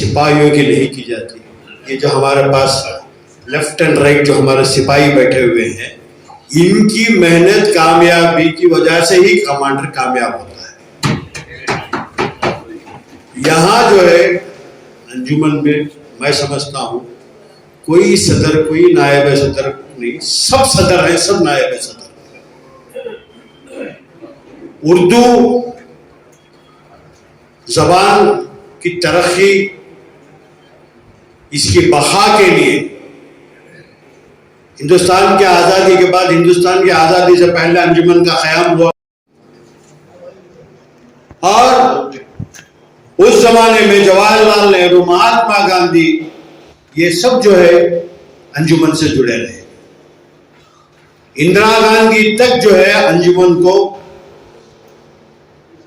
सिपाहियों की नहीं की जाती। ये जो हमारे पास लेफ्ट एंड राइट जो हमारे सिपाही बैठे हुए हैं, इनकी मेहनत कामयाबी की वजह से ही कमांडर कामयाब होता है। यहाँ जो है अंजुमन में मैं समझता हूँ कोई सदर कोई नायब सदर नहीं, सब सदर है, सब नायब सदर। उर्दू जबान की तरक्की, इसकी बहा के लिए हिंदुस्तान की आज़ादी के बाद, हिंदुस्तान की आज़ादी से पहले अंजुमन का क़याम हुआ और उस जमाने में जवाहरलाल नेहरू, महात्मा गांधी, ये सब जो है अंजुमन से जुड़े रहे। इंदिरा गांधी तक जो है अंजुमन को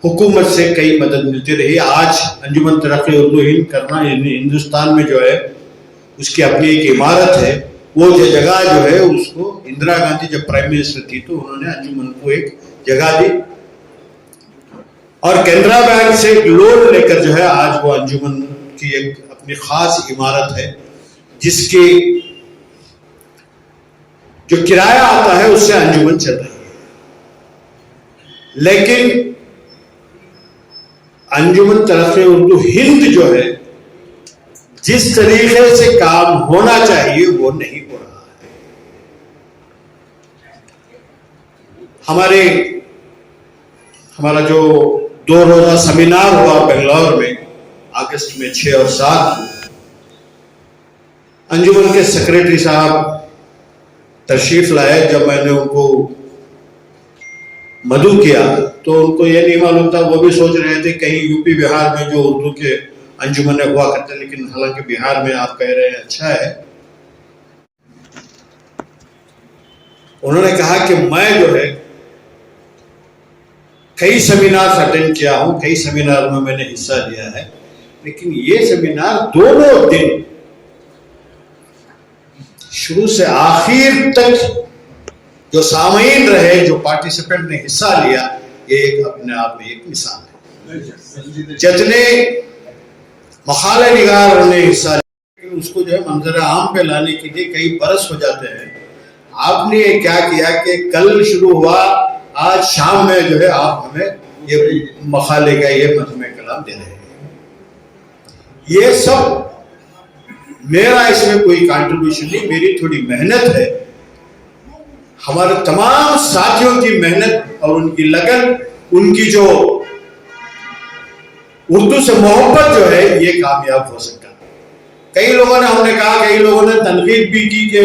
हुकूमत से कई मदद मिलती रही। आज अंजुमन तरक्की उर्दू हिंद करना हिंदुस्तान में जो है उसकी अपनी एक इमारत है। वो जो जगह जो है उसको इंदिरा गांधी जब प्राइम मिनिस्टर थी तो उन्होंने अंजुमन को एक जगह दी और केनरा बैंक से एक लोन लेकर जो है आज वो अंजुमन की एक अपनी खास इमारत है, जिसकी जो किराया आता है उससे अंजुमन चल रही है। लेकिन अंजुमन तरक्की उर्दू हिंद जो है जिस तरीके से काम होना चाहिए वो नहीं हो रहा है। हमारा जो 2 रोजा सेमिनार हुआ बेंगलोर में अगस्त में 6 और 7 को, अंजुमन के सेक्रेटरी साहब तशरीफ लाए। जब मैंने उनको मदू किया तो उनको ये नहीं मालूम था, वो भी सोच रहे थे कहीं यूपी बिहार में जो उर्दू के अंजुमन हुआ करते, लेकिन हालांकि बिहार में आप कह रहे हैं अच्छा है। उन्होंने कहा कि मैं जो है कई सेमिनार अटेंड किया हूं, कई सेमिनार में मैंने हिस्सा लिया है, लेकिन ये सेमिनार दोनों दिन शुरू से आखिर तक जो सामीन रहे, जो पार्टिसिपेंट ने हिस्सा लिया, ये एक अपने आप में एक मिसाल है। जितने मखाले निगार ने हिस्सा लिया उसको जो है मंजर आम पे लाने के लिए कई बरस हो जाते हैं। आपने ये क्या किया कि कल शुरू हुआ, आज शाम में जो है आप हमें ये मखाले का ये मजमे कलाम दे रहे हैं। ये सब मेरा इसमें कोई कंट्रीब्यूशन नहीं, मेरी थोड़ी मेहनत है, हमारे तमाम साथियों की मेहनत और उनकी लगन, उनकी जो उर्दू से मोहब्बत जो है ये कामयाब हो सकता है। कई लोगों ने, हमने कहा, कई लोगों ने तनकीद भी की कि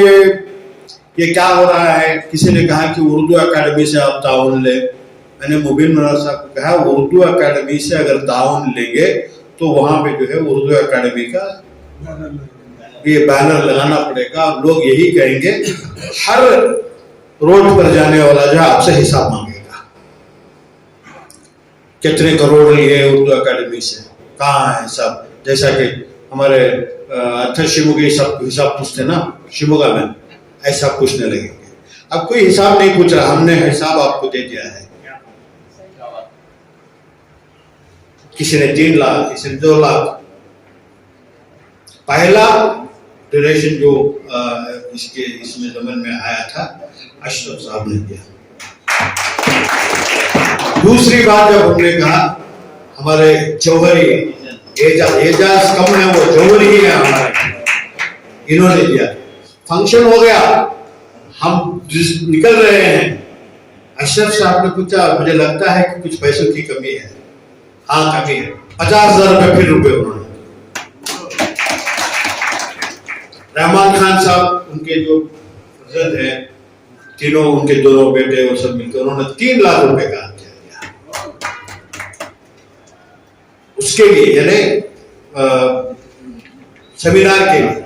ये क्या हो रहा है। किसी ने कहा कि उर्दू अकादमी से आप ताउन ले। मैंने मुबीन मुराद साहब को कहा उर्दू अकादमी से अगर ताउन लेंगे तो वहां पे जो है उर्दू अकादमी का ये बैनर लगाना पड़ेगा। लोग यही कहेंगे, हर रोड पर जाने वाला जो आपसे हिसाब मांगेगा, कितने करोड़ लिए उर्दू अकादमी से, कहाँ है सब। जैसा कि हमारे अच्छा शिमोगा सब हिसाब पूछते ना, शिमोगा में ऐसा पूछने लगेंगे। अब कोई हिसाब नहीं पूछ रहा, हमने हिसाब आपको दे दिया है। किसी ने 3 लाख, किसी ने 2 लाख। पहला डोनेशन जो इसमें जमन में आया था अशरफ साहब ने दिया। दूसरी बात जब हमने कहा हमारे जौहरी एजाज कम है, वो जौहरी ही है हमारे, इन्होंने दिया। फंक्शन हो गया, हम निकल रहे हैं, अशरफ साहब ने पूछा मुझे लगता है कि कुछ पैसों की कमी है। हाँ कमी है। 50,000 रुपये फिर रुपये उन्होंने। रहमान खान साहब उनके जो प्रेसिडेंट हैं, तीनों उनके दोनों बेटे और सब मिलकर उन्होंने 3 लाख रुपए का दिया उसके लिए, यानी सेमिनार के लिए।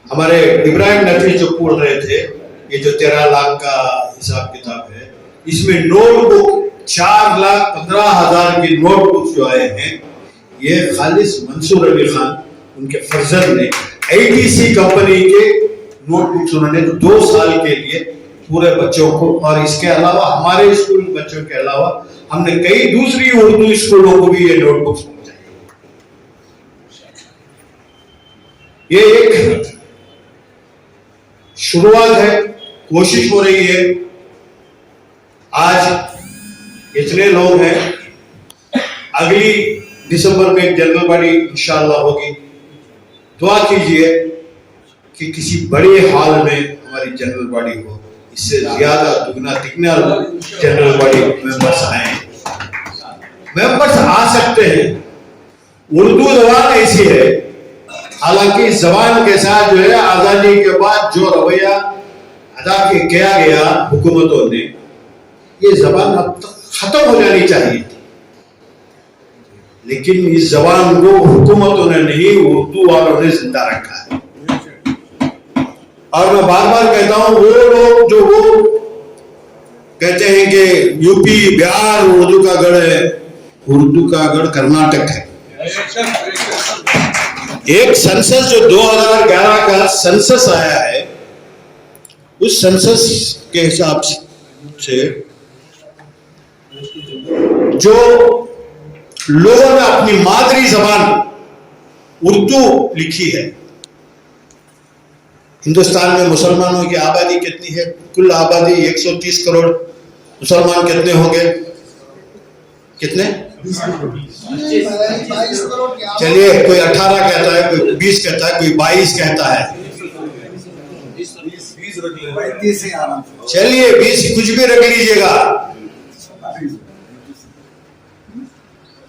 हमारे इब्राहिम नफी जो पढ़ रहे थे, ये जो 13 लाख का हिसाब किताब है, इसमें नोटबुक 4,15,000 की नोटबुक जो आए हैं, ये खालिस मंसूर अली खान उनके फर्जंद ने ATC कंपनी के नोटबुक्स उन्होंने 2 साल के लिए पूरे बच्चों को, और इसके अलावा हमारे स्कूल बच्चों के अलावा हमने कई दूसरी उर्दू स्कूलों को भी ये नोटबुक्स पहुंचाई। ये एक शुरुआत है, कोशिश हो रही है। आज इतने लोग हैं, अगली दिसंबर में एक जनरल बॉडी इंशाअल्लाह होगी। दुआ कीजिए कि किसी बड़े हॉल में हमारी जनरल बॉडी हो, इससे ज्यादा दुगना तिगना जनरल बॉडी मेंबर्स आए। मेंबर्स आ सकते हैं। उर्दू जबान ऐसी है, हालांकि इस जबान के साथ जो है आजादी के बाद जो रवैया अदा किया गया हुकूमतों ने, ये जबान अब तक खत्म हो जानी चाहिए थी, लेकिन इस जबान को हुकूमतों ने नहीं, उर्दू वालों ने जिंदा रखा है। और मैं बार बार कहता हूं, वो लोग जो वो कहते हैं कि यूपी बिहार उर्दू का गढ़ है, उर्दू का गढ़ कर्नाटक है। एक सेंसस जो 2011 का सेंसस आया है, उस सेंसस के हिसाब से जो लोगों ने अपनी मादरी जबान उर्दू लिखी है, हिंदुस्तान में मुसलमानों की आबादी कितनी है? कुल आबादी 130 करोड़। मुसलमान कितने होंगे? कितने? चलिए, कोई 18 कहता है, कोई 20 कहता है, कोई 22 कहता है। चलिए 20 कुछ भी रख लीजिएगा।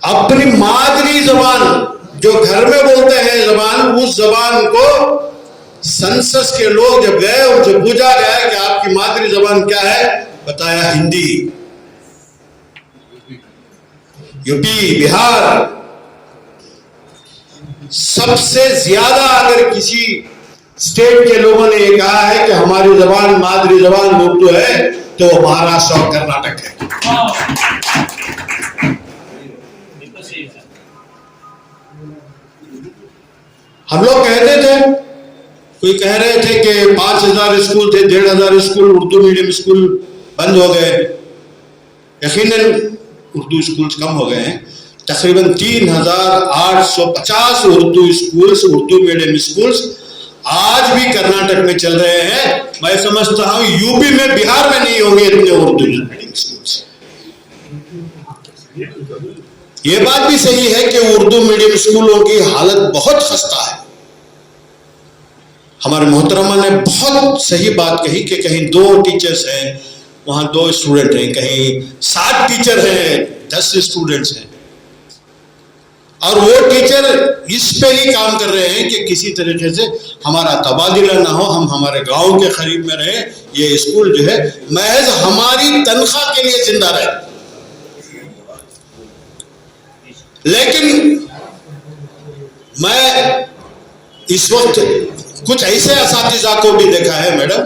अपनी मादरी जबान जो घर में बोलते हैं जबान, उस जबान को सेंसस के लोग जब गए, उनसे पूछा गया कि आपकी मादरी जबान क्या है, बताया हिंदी। यूपी बिहार सबसे ज्यादा अगर किसी स्टेट के लोगों ने ये कहा है कि हमारी जबान मादरी जबान उर्दू है, तो महाराष्ट्र और कर्नाटक है। हम लोग कहते थे, कोई कह रहे थे कि 5000 स्कूल थे, 1500 स्कूल उर्दू मीडियम स्कूल बंद हो गए। यकीनन उर्दू स्कूल्स कम हो गए हैं। तकरीबन 3850 Urdu schools, Urdu medium schools आज भी कर्नाटक में चल रहे हैं। मैं समझता हूं यूपी में, बिहार में नहीं होंगे इतने उर्दू मीडियम स्कूल्स। ये बात भी सही है कि उर्दू मीडियम स्कूलों की हालत बहुत खस्ता है। हमारे मोहतरमा ने बहुत सही बात कही कि कहीं 2 टीचर्स हैं, वहां 2 स्टूडेंट हैं, कहीं 7 टीचर हैं, 10 स्टूडेंट्स हैं। और वो टीचर इस पे ही काम कर रहे हैं कि किसी तरीके से हमारा तबादला ना हो, हम हमारे गांव के करीब में रहे। ये स्कूल जो है महज हमारी तनख्वाह के लिए जिंदा रहे। लेकिन मैं इस वक्त कुछ ऐसे असातिज़ा को भी देखा है मैडम,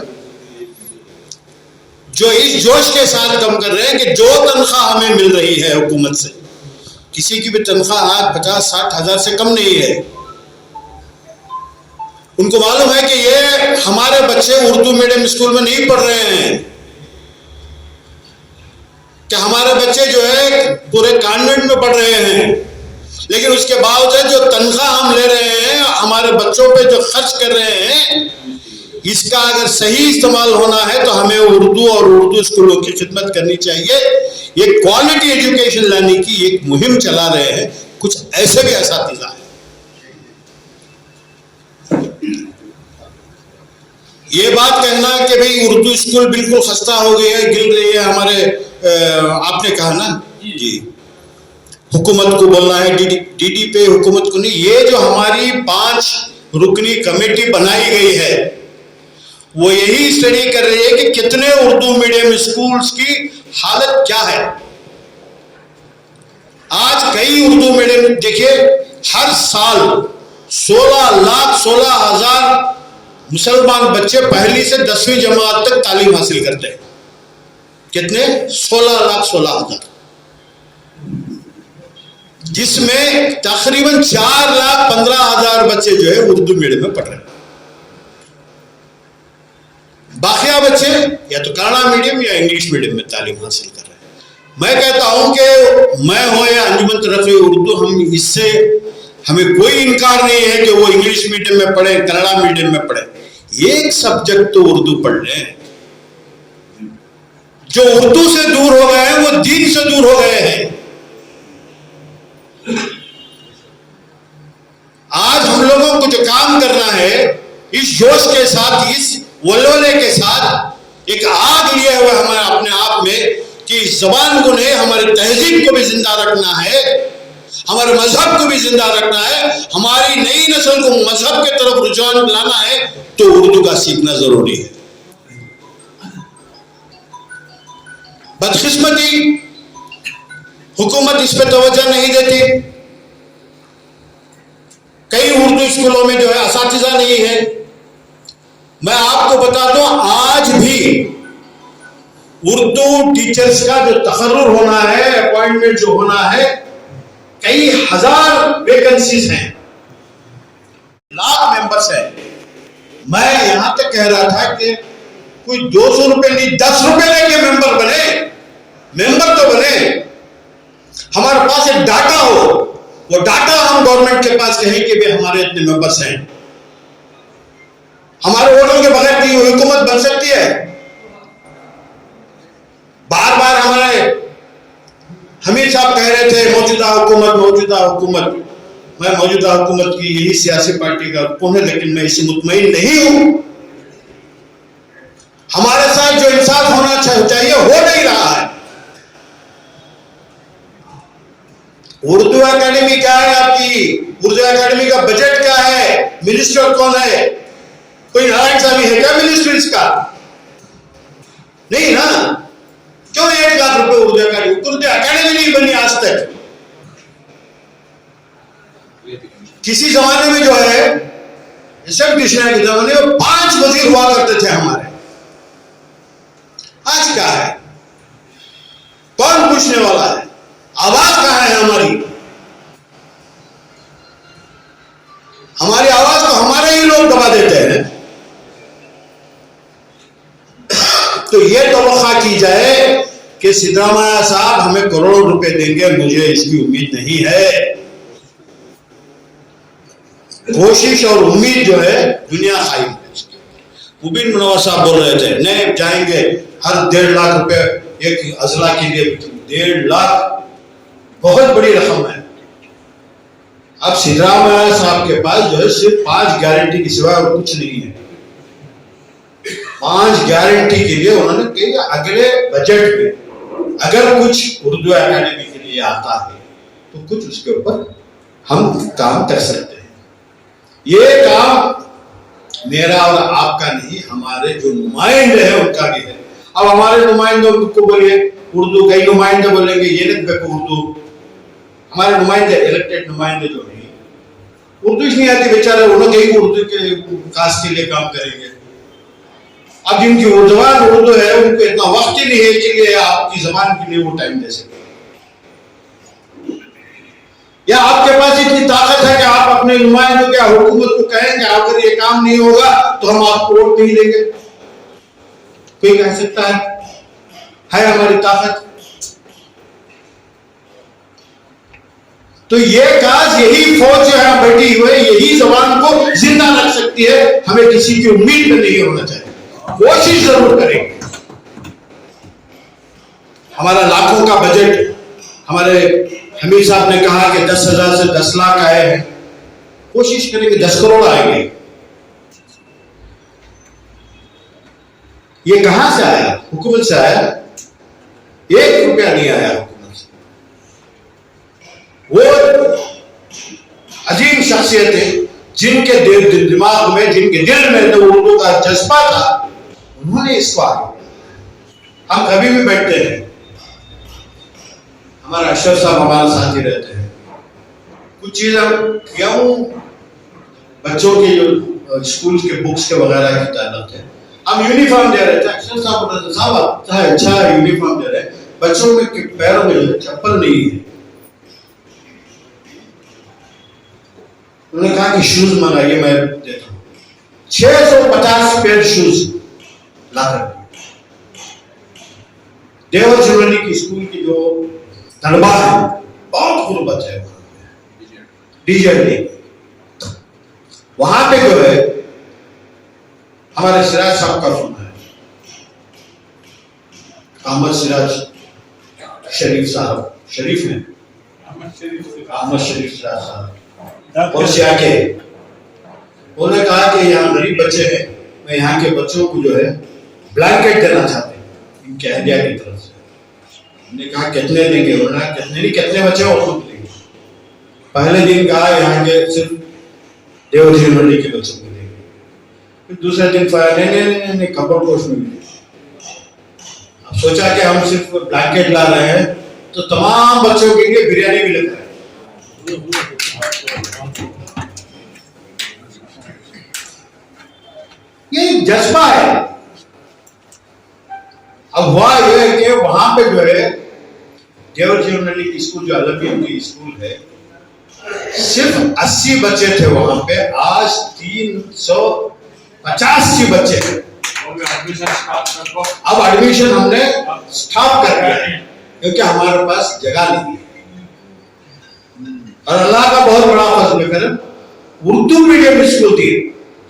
जो इस जोश के साथ काम कर रहे हैं कि जो तनख्वाह हमें मिल रही है हुकूमत से, किसी की भी तनख्वाह आज 50-60 हजार से कम नहीं है। उनको मालूम है कि ये हमारे बच्चे उर्दू मीडियम स्कूल में नहीं पढ़ रहे हैं, कि हमारे बच्चे जो है पूरे कॉन्वेंट में पढ़ रहे हैं, लेकिन उसके बावजूद जो तनख्वाह हम ले रहे हैं, हमारे बच्चों पे जो खर्च कर रहे हैं, इसका अगर सही इस्तेमाल होना है तो हमें उर्दू और उर्दू स्कूलों की खिदमत करनी चाहिए। ये क्वालिटी एजुकेशन लाने की एक मुहिम चला रहे हैं कुछ ऐसे भी असातिज़ा हैं। ये बात कहना कि भाई उर्दू स्कूल बिल्कुल खस्ता हो गई है, गिर रही है हमारे, आपने कहा ना जी, हुकूमत को बोलना है, डीडी पे हुकूमत को नहीं। ये जो हमारी 5 रुकनी कमेटी बनाई गई है, वो यही स्टडी कर रही है कि कितने उर्दू मीडियम स्कूल्स की हालत क्या है। आज कई उर्दू मीडियम, देखिए हर साल 16,16,000 मुसलमान बच्चे पहली से 10वीं जमात तक तालीम हासिल करते हैं। कितने? 16,16,000, जिसमें तकरीबन 4,15,000 बच्चे जो है उर्दू मीडियम में पढ़ रहे हैं। बाकिया बच्चे या तो कन्नड़ा मीडियम या इंग्लिश मीडियम में तालीम हासिल कर रहे हैं। मैं कहता हूं कि मैं हो या अंजुमन तरक्की उर्दू, हम इससे हमें कोई इनकार नहीं है कि वो इंग्लिश मीडियम में पढ़े, कन्नड़ा मीडियम में पढ़े, एक सब्जेक्ट तो उर्दू पढ़ लें। जो उर्दू से दूर हो गए हैं वो दीन से दूर हो गए हैं। आज हम लोगों को जो काम करना है, इस जोश के साथ, इस वल्वले के साथ, एक आग लिए हुए हमें अपने आप में कि इस जबान को नहीं, हमारी तहजीब को भी जिंदा रखना है, हमारे मजहब को भी जिंदा रखना है, हमारी नई नस्ल को मजहब के तरफ रुझान लाना है, तो उर्दू का सीखना जरूरी है। बदकिस्मती हुकूमत इस पे तवज्जो नहीं देती। कई उर्दू स्कूलों में जो है असातिज़ा नहीं है। मैं आपको बता दूं, आज भी उर्दू टीचर्स का जो तकर्रुर होना है, अपॉइंटमेंट जो होना है, कई हजार वैकेंसीज हैं, लाख मेंबर्स हैं। मैं यहां तक कह रहा था कि कोई 200 रुपए नहीं, 10 रुपए लेके मेंबर बने, मेंबर तो बने। हमारे पास एक डाटा हो, वो डाटा हम गवर्नमेंट के पास कहें कि भाई हमारे इतने मेंबर्स हैं। हमारे वोटों के बगैर की हुकूमत बन सकती है? बार बार हमारे हमीद साहब कह रहे थे मौजूदा हुकूमत, मौजूदा हुकूमत। मैं मौजूदा हुकूमत की यही सियासी पार्टी का रुकन है, लेकिन मैं इससे मुतमईन नहीं हूं। हमारे साथ जो इंसाफ होना चाहिए हो नहीं रहा है। उर्दू एकेडमी क्या है आपकी? उर्दू एकेडमी का बजट क्या है? मिनिस्टर कौन है? कोई नारायण साहब है क्या मिनिस्टर इसका? नहीं ना। क्यों 1 लाख रुपए उर्दू एकेडमी नहीं बनी आज तक? किसी जमाने में जो है, सब कृष्णा के जमाने में 5 वजीर हुआ करते थे हमारे। आज क्या है? कौन पूछने वाला है? आवाज कहां है हमारी? हमारी आवाज तो हमारे ही लोग दबा देते हैं। तो यह तवक्का की जाए कि सिद्धरामैया साहब हमें करोड़ों रुपए देंगे, मुझे इसकी उम्मीद नहीं है। कोशिश और उम्मीद जो है दुनिया खाई है। मुबीन मुनव्वर साहब बोल रहे थे, नहीं जाएंगे, हर 1.5 लाख रुपए एक अजला के लिए। 1.5 लाख बहुत बड़ी रकम है। अब सिद्धरामैया साहब के पास जो है सिर्फ 5 गारंटी के सिवा और कुछ नहीं है। 5 गारंटी के लिए उन्होंने कहा अगले बजट में अगर कुछ उर्दू एकेडमी के लिए आता है तो कुछ उसके ऊपर हम काम कर सकते हैं। ये काम मेरा और आपका नहीं, हमारे जो नुमाइंदे हैं उनका भी है। अब हमारे नुमाइंदों को बोलिए उर्दू, कई नुमाइंदे बोलेंगे ये नहीं उर्दू। हमारे नुमाइंदे, इलेक्टेड नुमाइंदे जो नहीं, उर्दू नहीं आती बेचारे, उन्होंने कहीं उर्दू के कास्ट के लिए काम करेंगे। अब जिनकी जबान उर्दू है उनको इतना वक्त ही नहीं है कि लिए आपकी जबान के लिए वो टाइम दे सके, या आपके पास इतनी ताकत है कि आप अपने नुमाइंदों के हुकूमत को कहें कि अगर ये काम नहीं होगा तो हम आपको वोट नहीं देंगे। कोई कह सकता है हमारी ताकत? तो ये काज, यही फौज जो है बैठी हुई है, यही जबान को जिंदा रख सकती है। हमें किसी की उम्मीद में नहीं होना चाहिए, कोशिश जरूर करेंगे। हमारा लाखों का बजट, हमारे हमीद साहब ने कहा कि 10,000 से 10 लाख आए हैं, कोशिश करेंगे 10 करोड़ आएंगे। ये कहां से आया? हुकूमत से आया? 1 रुपया नहीं आया हुकूमत से। वो अजीम शख्सियतें जिनके दिमाग में, जिनके दिल में तो उर्दू का जज्बा था, उन्होंने इसको आगे। हम कभी भी बैठते हैं, हमारा अशरफ साहब हमारे साथ ही रहते हैं, कुछ चीज हम क्यों बच्चों के जो स्कूल के बुक्स के वगैरह की तादाद है, हम यूनिफॉर्म दे रहे थे। अशरफ साहब अच्छा यूनिफॉर्म दे रहे हैं, बच्चों में पैरों में चप्पल नहीं है। उन्होंने कहा कि शूज मंगाइए, मैं देता हूं। 650 पेयर शूज लाकर देवर जुर्मनी की स्कूल की जो तलबा है, बहुत गुर्बत है। डीजल नहीं। वहां पे जो है हमारे सिराज साहब का सुना है, अहमद सिराज शरीफ साहब, शरीफ है अहमद शरीफ सिराज साहब, और से आके उन्होंने कहा कि यहाँ गरीब बच्चे हैं, मैं यहाँ के बच्चों को जो है ब्लैंकेट देना चाहते हैं इनके अहलिया की तरफ से। हमने कहा कितने देंगे? उन्होंने कितने नहीं, कितने बच्चे और देंगे? पहले दिन कहा यहाँ के सिर्फ देवर यूनिवर्सिटी के बच्चों को देंगे, फिर दूसरे दिन नहीं कपड़ कोर्स में मिले। अब सोचा कि हम सिर्फ ब्लैंकेट ला रहे हैं तो तमाम बच्चों के लिए बिरयानी भी लेकर आए। ये जज्बा है। अब हुआ यह है कि वहां पे जो है देवर यूनिवर्सिटी स्कूल, जो अलवियम की स्कूल है, सिर्फ 80 बच्चे थे वहां पे, आज 385 बच्चे हैं। अब एडमिशन हमने स्टॉप कर दिया है क्योंकि हमारे पास जगह नहीं है। और अल्लाह का बहुत बड़ा फजल है, उर्दू मीडियम स्कूल थी,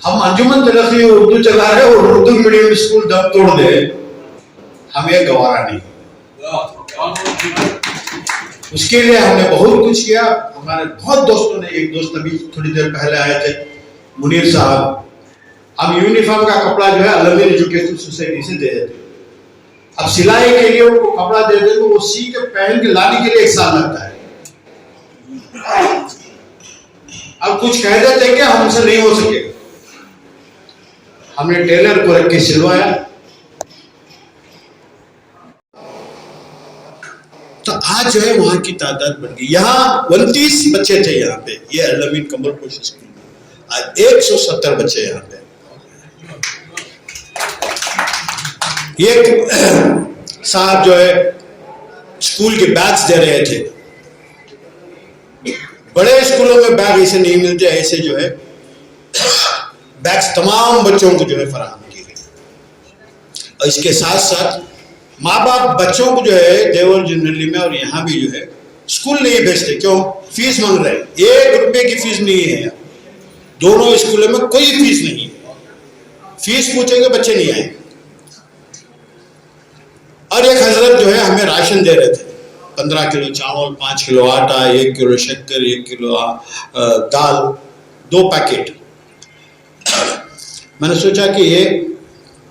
हम अंजुमन तरफ से उर्दू चला रहे और उर्दू मीडियम स्कूल दब तोड़ दे, हमें गवारा नहीं। उसके लिए हमने बहुत कुछ किया। हमारे बहुत दोस्तों ने, एक दोस्त अभी थोड़ी देर पहले आए थे, मुनीर साहब, हम यूनिफॉर्म का कपड़ा जो है अलवियम एजुकेशन सोसाइटी से दे देते। अब सिलाई के लिए उनको कपड़ा दे दे तो वो सी के पहन के लाने के लिए 1 साल लगता है। अब कुछ कह देते कि हमसे नहीं हो सकेगा, हमने टेलर को रख के सिलवाया। तो आज जो है वहां की तादाद बढ़ गई। यहाँ 29 बच्चे थे यहाँ पे, ये अलवियम कमरपोश स्कूल में, आज 170 बच्चे यहाँ पे। एक साहब जो है स्कूल के बैग्स दे रहे थे, बड़े स्कूलों में बैग ऐसे नहीं मिलते, ऐसे जो है बैग्स तमाम बच्चों को जो है फराहम किए गए। और इसके साथ साथ माँ बाप बच्चों को जो है देवर जनरली में और यहाँ भी जो है स्कूल नहीं भेजते। क्यों? फीस मांग रहे हैं, 1 रुपए की फीस नहीं है। दोनों स्कूलों में कोई फीस नहीं है, फीस पूछेंगे बच्चे नहीं आएंगे। और एक हजरत जो है हमें राशन दे रहे थे, 15 किलो चावल, 5 किलो आटा, 1 किलो शक्कर, 1 किलो दाल, 2 पैकेट। मैंने सोचा कि ये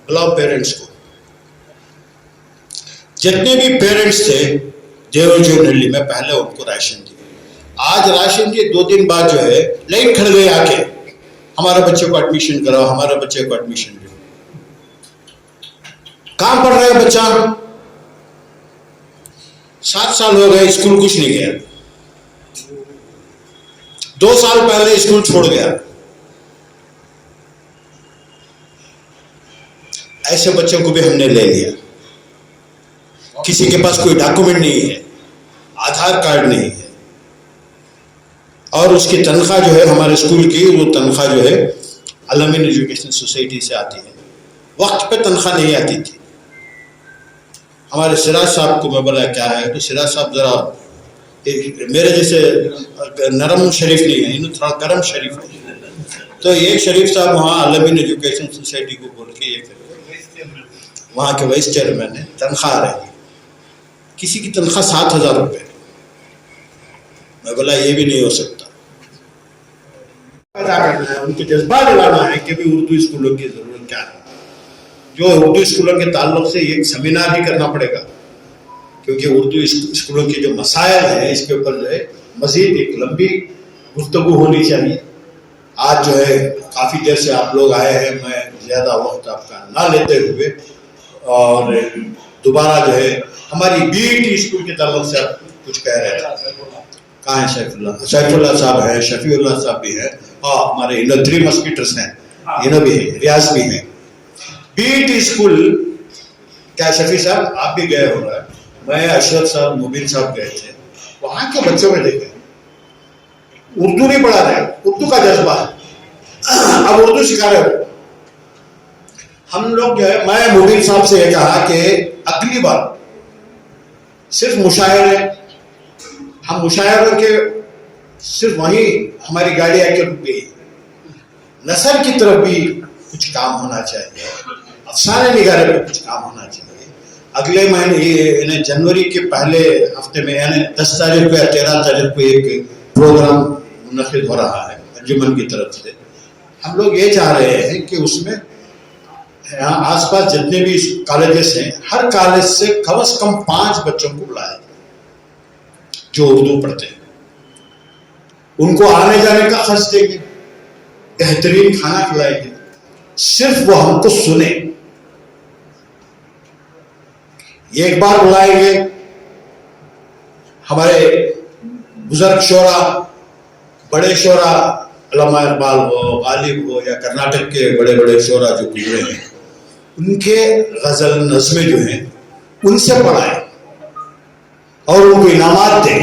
बुलाओ पेरेंट्स को। जितने भी पेरेंट्स थे देवर जनरली में, पहले उनको राशन दिए। आज राशन दिए, 2 दिन बाद जो है लाइन खड़ गए आके, हमारे बच्चे को एडमिशन कराओ, हमारे बच्चे को एडमिशन दो। कहां पढ़ रहा है बच्चा? 7 साल हो गए, स्कूल कुछ नहीं गया। 2 साल पहले स्कूल छोड़ गया। ऐसे बच्चों को भी हमने ले लिया। किसी के पास कोई डॉक्यूमेंट नहीं है, आधार कार्ड नहीं है, और उसकी तनख्वाह जो है हमारे स्कूल की, वो तनख्वाह जो है अलवियम एजुकेशन सोसाइटी से आती है। वक्त पे तनख्वाह नहीं आती थी। हमारे सिराज साहब को मैं बोला क्या है, तो सिराज साहब जरा मेरे जैसे नरम शरीफ नहीं है, इन्हें थोड़ा गरम शरीफ है। तो एक शरीफ साहब वहाँ अलवियम एजुकेशन सोसाइटी को बोल के, ये वहाँ के वाइस चेयरमैन है, तनख्वाह रही, किसी की तनख्वाह 7,000 रुपये। मैं बोला ये भी नहीं हो सकता। पैदा करना है, उनको जज्बा दिलाना है कि भी उर्दू स्कूलों की जरूरत क्या है। जो उर्दू स्कूलों के ताल्लुक से एक सेमिनार भी करना पड़ेगा, क्योंकि उर्दू स्कूलों के जो मसाइल हैं इसके ऊपर जो है मजीद एक लंबी गुफ्तगू होनी चाहिए। आज जो है काफ़ी देर से आप लोग आए हैं, मैं ज़्यादा वक्त आपका ना लेते हुए और दोबारा जो है हमारी बीटी स्कूल के ताल्लुक से आप कुछ कह रहे थे। कहाँ है सैफुल्लाह साहब है, शफीउल्लाह साहब भी है, हाँ हमारे इन 3 मस्कीटर्स हैं, इन्हों भी है, रियाज भी है। बीटी स्कूल क्या शफी साहब आप भी गए हो रहा है, मैं अशरफ साहब मुबीन साहब गए थे, वहाँ के बच्चों में देखे उर्दू नहीं पढ़ा रहे, उर्दू का जज्बा है, अब उर्दू सिखा रहे हो। हम लोग जो है, मैं मुबीन साहब से ये कहा कि अगली बार सिर्फ मुशायरे, हम मुशायरों के सिर्फ वहीं हमारी गाड़ी आके रुक गई। नस्ल की तरफ भी कुछ काम होना चाहिए, अफसाने निगारे पर कुछ काम होना चाहिए। अगले महीने यानी जनवरी के पहले हफ्ते में यानी 10 तारीख को या 13 तारीख को एक प्रोग्राम मुनक़िद हो रहा है अंजुमन की तरफ से। हम लोग ये चाह रहे हैं कि उसमें यहाँ आसपास जितने भी कॉलेजेस हैं, हर कॉलेज से कम 5 बच्चों को बुलाया जाए जो उर्दू पढ़ते हैं। उनको आने जाने का खर्च देंगे, बेहतरीन खाना खिलाएंगे, सिर्फ वो हमको सुने। एक बार बुलाएंगे, हमारे बुजुर्ग शोरा, बड़े शोरा, अल्लामा इकबाल हो, गालिब हो, या कर्नाटक के बड़े बड़े शोरा जो गुजरे हैं, उनके गजल नज़्में जो हैं उनसे पढ़ाएं और उनको इनामात दें।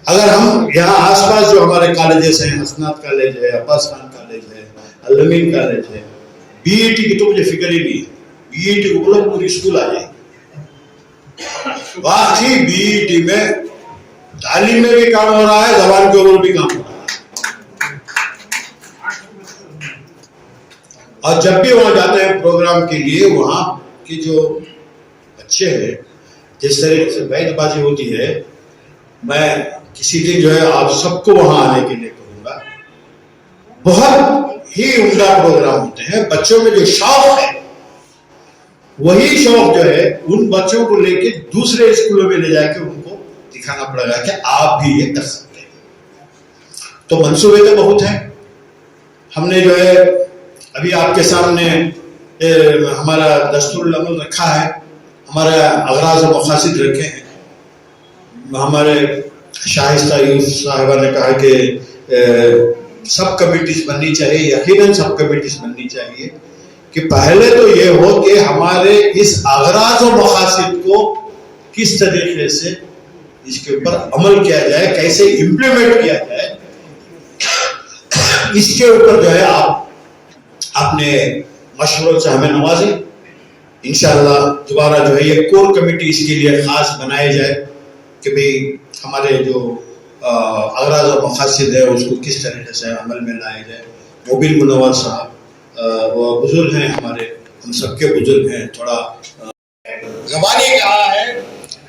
अगर हम यहाँ आसपास जो हमारे कॉलेजेस हैं, हसनात कॉलेज है, अब्बास खान कॉलेज है, अल-अमीन कॉलेज है, बीईटी की तो मुझे फिक्र ही नहीं है। बीईटी को बोलो पूरी स्कूल आ जाएगी। वाकई बीईटी में तालीम में भी काम हो रहा है, जबान के ऊपर भी काम हो रहा है। और जब भी वहां जाते हैं प्रोग्राम के लिए, वहां के जो बच्चे हैं, जिस तरीके से बैतबाजी होती है, मैं किसी दिन जो है आप सबको वहां आने के लिए कहूंगा। बहुत ही उम्दा प्रोग्राम होते हैं। बच्चों में जो शौक है, वही शौक जो है उन बच्चों को लेके दूसरे स्कूलों में ले जाके उनको दिखाना पड़ेगा कि आप भी ये कर सकते हैं। तो मंसूबे तो बहुत हैं। हमने जो है अभी आपके सामने हमारा दस्तूरुल अमल रखा है, हमारा अगराज और मकासिद रखे हैं। हमारे शाइस्ता यूसुफ साहिबा ने कहा कि सब कमिटीज बननी चाहिए, यकीनन सब कमिटीज बननी चाहिए। कि पहले तो ये हो कि हमारे इस अगराज और मकासिद को किस तरीके से इसके ऊपर अमल किया जाए, कैसे इम्प्लीमेंट किया जाए, इसके ऊपर जो है आप अपने मशवरों से हमें नवाजें। इंशाअल्लाह दोबारा जो है ये कोर कमेटी इसके लिए खास बनाई जाए कि भाई हमारे जो अगराज और मकासिद है उसको किस तरीके से अमल में लाया जाए। मोबिल मुनव्वर साहब वो बुजुर्ग हैं हमारे, हम सबके बुजुर्ग हैं। थोड़ा ज़बानी कहा है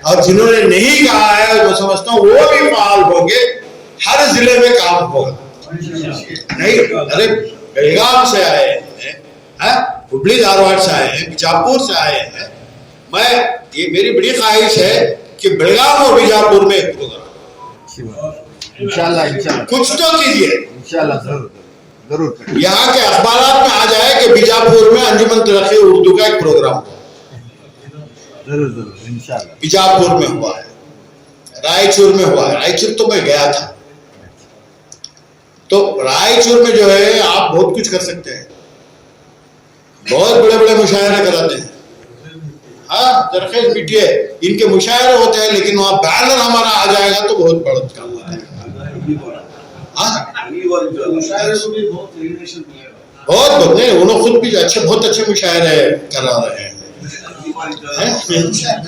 और जिन्होंने नहीं कहा है, मैं समझता हूँ वो भी फाल होंगे, हर जिले में काम होगा। नहीं, अरे बेलगाम से आए हैं, हुबली धारवाड़ से आए हैं, बीजापुर से आए हैं। मैं ये मेरी बड़ी ख्वाहिश है कि बेलगाम और बीजापुर में एक प्रोग्राम इंशाल्लाह कुछ तो कीजिए, इंशाल्लाह जरूर। यहाँ के अखबारात में आ जाए कि बीजापुर में अंजुमन तरक्की उर्दू का एक प्रोग्राम जरूर इंशाल्लाह। बीजापुर में हुआ है, रायचूर में हुआ है। रायचूर तो मैं गया था। तो रायचूर में जो है आप बहुत कुछ कर सकते हैं, बहुत बड़े बड़े मुशायरे कराते हैं। हाँ, दरखेज पीटिए, इनके मुशायरे होते हैं, लेकिन वहाँ बैनर हमारा आ जाएगा तो बहुत बड़ा काम होता है। बहुत नहीं, उन्होंने खुद भी बहुत अच्छे मुशायरे करा रहे हैं।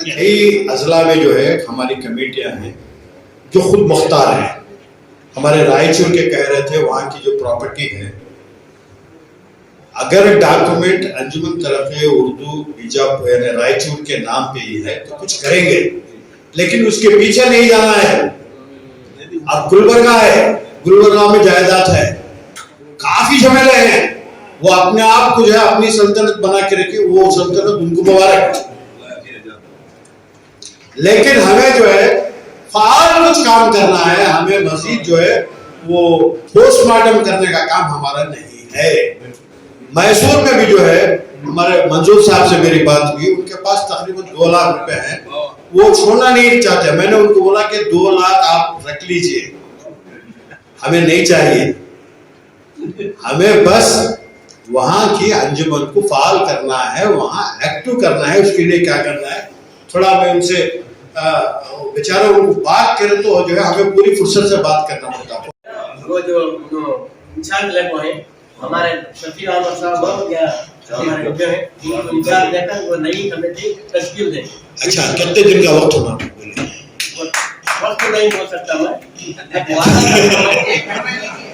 यही अजला में जो है हमारी कमेटियां हैं जो खुद मुख्तार हैं। हमारे रायचूर के कह रहे थे वहाँ की जो प्रॉपर्टी है, अगर डॉक्यूमेंट अंजुमन तरक्की उर्दू बीजापुर यानी रायचूर के नाम पे ही है तो कुछ करेंगे, लेकिन उसके पीछे नहीं जाना है। अब गुलबर्गा है, गुलबर्गा में जायदाद है, काफी झमेले हैं। वो अपने आप को जो है अपनी सल्तनत बना के रखे, वो सल्तनत उनको मुबारक। लेकिन हमें जो है फाल कुछ काम करना है। हमें मजीद जो है वो पोस्टमार्टम करने का काम हमारा नहीं है। मैसूर में भी जो है हमारे मंजूर साहब से मेरी बात हुई, उनके पास तकरीबन 2 लाख रुपए हैं, वो छोड़ना नहीं चाहते। मैंने उनको बोला कि 2 लाख आप रख लीजिए, हमें नहीं चाहिए, हमें बस वहां की अंजुमन को फाल करना है, वहां एक्टिव करना है। उसके लिए क्या करना है, थोड़ा मैं उनसे बेचारा उनको बात करें तो जो है हमें पूरी फुर्सत से बात करना पड़ता है। वो जो इंचार्ज लगे हैं हमारे शफी अहमद साहब या हमारे जो है इंचार्ज लेकर वो नई कमेटी तश्कील दें। अच्छा, कितने दिन का वक्त होगा? वक्त नहीं बोल सकता मैं। एक वादा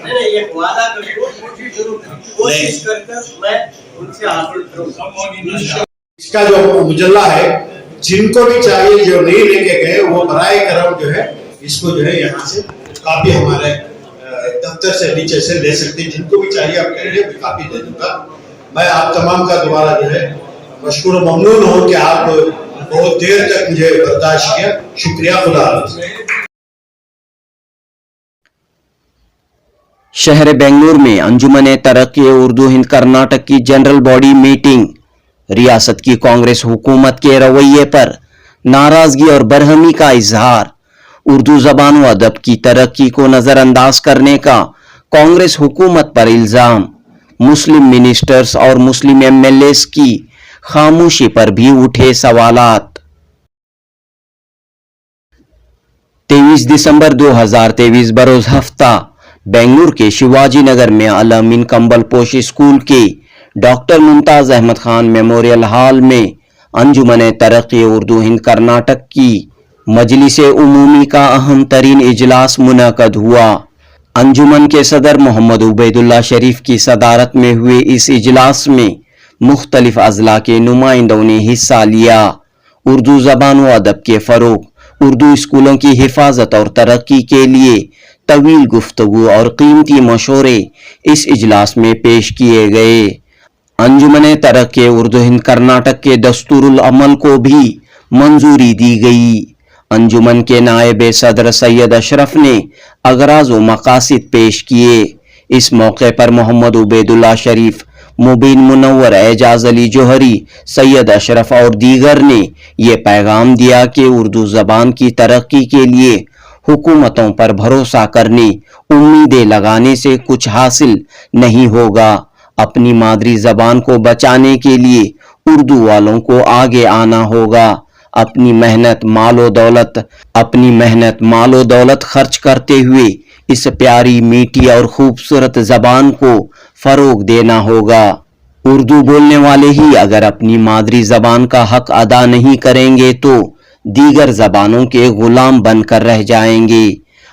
नहीं, एक वादा करूँ, कोशिश कर मैं उनसे हासिल करूँगा। इसका जो मुजल्ला है, जिनको भी चाहिए जो नहीं लेके गए वो बराए करम जो है इसको जो है यहाँ से कापी हमारे दफ्तर से नीचे से ले सकते हैं। जिनको भी चाहिए आप कह रहे कापी दे दूंगा। मैं आप तमाम का दोबारा जो है मशकूर ममनून हूँ कि आप बहुत देर तक मुझे बर्दाश्त किया। शुक्रिया। खुदा हाफिज़। शहर बेंगलुरु में अंजुमन तरक्की उर्दू हिंद कर्नाटक की जनरल बॉडी मीटिंग। रियासत की कांग्रेस हुकूमत के रवैये पर नाराजगी और बरहमी का इजहार। उर्दू जबान व अदब की तरक्की को नजरअंदाज करने का कांग्रेस हुकूमत पर इल्जाम। मुस्लिम मिनिस्टर्स और मुस्लिम एमएलएस की खामोशी पर भी उठे सवालात। 23 दिसंबर 2023 बरोज हफ्ता बेंगलुरु के शिवाजी नगर में अल अमीन कंबल पोश स्कूल के doctor Mumtaz Ahmad Khan memorial hall में अंजुमन तरक्की उर्दू हिंद कर्नाटक की मजलिस उमूमी का अहम तरीन इजलास मुनक़द हुआ। अंजुमन के सदर मोहम्मद उबैदुल्ला शरीफ की सदारत में हुए इस इजलास में मुख्तलिफ अजला के नुमाइंदों ने हिस्सा लिया। उर्दू जबान व अदब के फरोग, उर्दू स्कूलों की हिफाजत और तरक्की के लिए तवील गुफ्तगू और कीमती मशवरे इस इजलास में पेश किए गए। अंजुमन तरक्की उर्दू हिंद कर्नाटक के दस्तूरुल अमल को भी मंजूरी दी गई। अंजुमन के नायब सदर सैयद अशरफ ने अगराज व मकासिद पेश किए। इस मौके पर मोहम्मद उबैदुल्ला शरीफ, मुबीन मुनव्वर, एजाज अली जोहरी, सैयद अशरफ और दीगर ने ये पैगाम दिया कि उर्दू जबान की तरक्की के लिए हुकूमतों पर भरोसा करने, उम्मीदें लगाने से कुछ हासिल नहीं होगा। अपनी मादरी जबान को बचाने के लिए उर्दू वालों को आगे आना होगा। अपनी मेहनत मालो दौलत खर्च करते हुए इस प्यारी, मीठी और खूबसूरत जबान को फरोग देना होगा। उर्दू बोलने वाले ही अगर अपनी मादरी जबान का हक अदा नहीं करेंगे तो दीगर जबानों के गुलाम बनकर रह जाएंगे।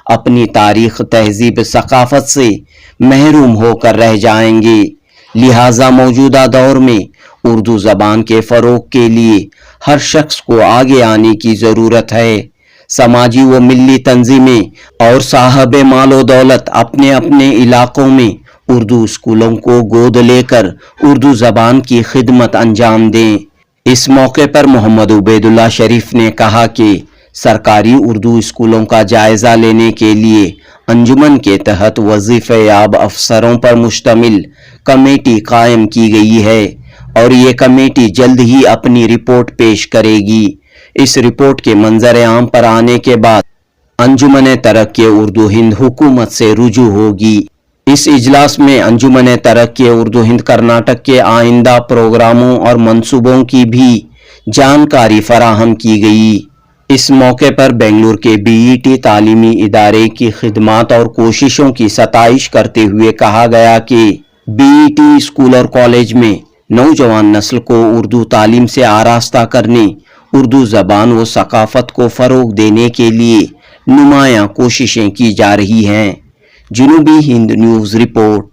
अपनी तारीख, तहजीब, सकाफत से महरूम होकर रह जाएंगे। लिहाजा मौजूदा दौर में उर्दू जबान के फरोग के लिए हर शख्स को आगे आने की जरूरत है। समाजी व मिल्ली तंजीमें और साहब मालो दौलत अपने अपने इलाकों में उर्दू स्कूलों को गोद लेकर उर्दू जबान की खिदमत अंजाम दें। इस मौके पर मोहम्मद उबैदुल्ला शरीफ ने कहा कि सरकारी उर्दू स्कूलों का जायजा लेने के लिए अंजुमन के तहत वजीफेयाब अफसरों पर मुश्तमिल कमेटी कायम की गई है और ये कमेटी जल्द ही अपनी रिपोर्ट पेश करेगी। इस रिपोर्ट के मंजर आम पर आने के बाद अंजुमन तरक्की उर्दू हिंद हुकूमत से रुजू होगी। इस इजलास में अंजुमन तरक्की उर्दू हिंद कर्नाटक के आइंदा प्रोग्रामों और मंसूबों की भी जानकारी फराहम की गई। इस मौके पर बेंगलुरु के बीईटी तालीमी इदारे की खिदमात और कोशिशों की सताइश करते हुए कहा गया कि बीईटी स्कूल और कॉलेज में नौजवान नस्ल को उर्दू तालीम से आरास्ता करने, उर्दू जबान व सकाफत को फरोग देने के लिए नुमायां कोशिशें की जा रही हैं। जुनूबी हिंद न्यूज़ रिपोर्ट।